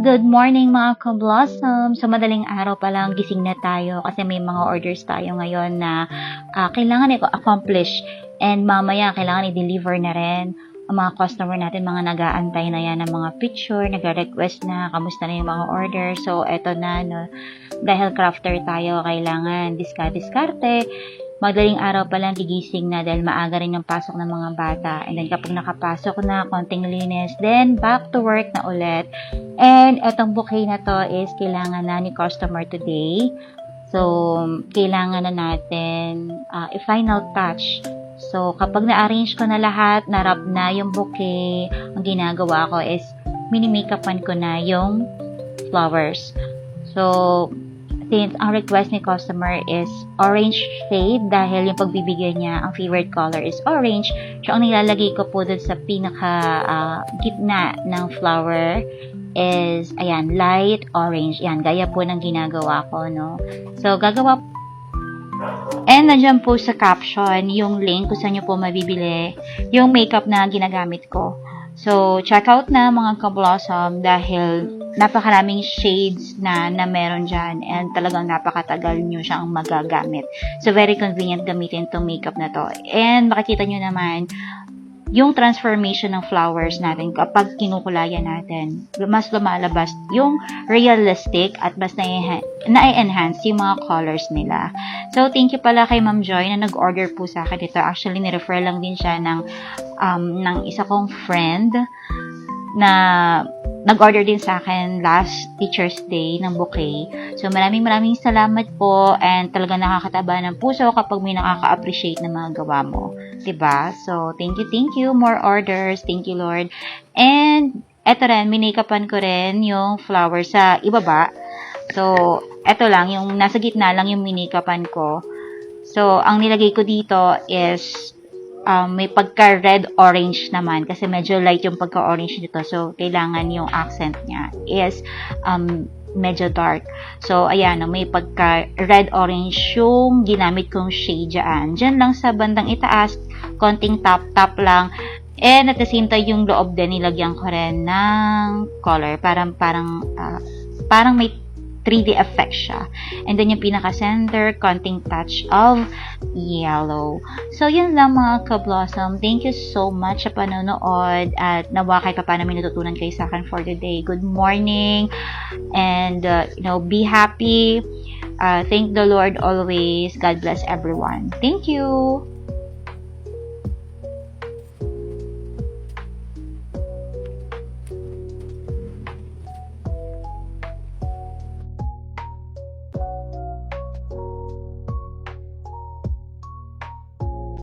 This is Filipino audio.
Good morning mga ka-blossom! So madaling araw pa lang gising na tayo kasi may mga orders tayo ngayon na kailangan i-accomplish and mamaya kailangan i-deliver na rin ang mga customer natin, mga nag-aantay na yan ng mga picture, nag-request na kamusta na yung mga order. So eto na, no? Dahil crafter tayo, kailangan diskarte. Madaling araw pa lang gigising na dahil maaga rin yung pasok ng mga bata. And then kapag nakapasok na, konting linis, then back to work na ulit. And etong bouquet na to is kailangan na ni customer today. So, kailangan na natin i-final touch. So, kapag na-arrange ko na lahat, na-wrap na yung bouquet, ang ginagawa ko is mini-makeupan ko na yung flowers. So, since ang request ni customer is orange shade dahil yung pagbibigay niya, ang favorite color is orange. So, ang nilalagay ko po dun sa gitna ng flower is, ayan, light orange. Ayan, gaya po ng ginagawa ko, no? So, gagawa and nandiyan po sa caption yung link kung saan nyo po mabibili yung makeup na ginagamit ko. So, check out na mga ka-blossom dahil napakaraming shades na meron dyan and talagang napakatagal nyo siyang magagamit. So, very convenient gamitin itong makeup na to. And makikita nyo naman yung transformation ng flowers natin kapag kinukulayan natin. Mas lumalabas yung realistic at mas na-enhance yung mga colors nila. So, thank you pala kay Ma'am Joy na nag-order po sa akin dito. Actually, ni-refer lang din siya ng isa kong friend na nag-order din sa akin last Teacher's Day ng bouquet. So, maraming salamat po and talagang nakakataba ng puso kapag may nakaka-appreciate na mga gawa mo. Diba? So, thank you. More orders. Thank you, Lord. And, eto rin, minikapan ko rin yung flower sa ibaba. So, eto lang, yung nasa gitna lang yung minikapan ko. So, ang nilagay ko dito is may pagka-red-orange naman kasi medyo light yung pagka-orange nito. So, kailangan yung accent niya is medyo dark. So, ayan, may pagka-red-orange yung ginamit kong shade dyan. Dyan lang sa bandang itaas, konting tap lang. And at the same time, yung loob din, nilagyan ko rin ng color. Parang may 3D effect siya. And then yung pinaka-center, konting touch of yellow. So, yun lang mga ka-blossom. Thank you so much sa panonood at nawa kahit pa paano may natutunan kayo sa akin for today. Good morning and be happy. Thank the Lord always. God bless everyone. Thank you.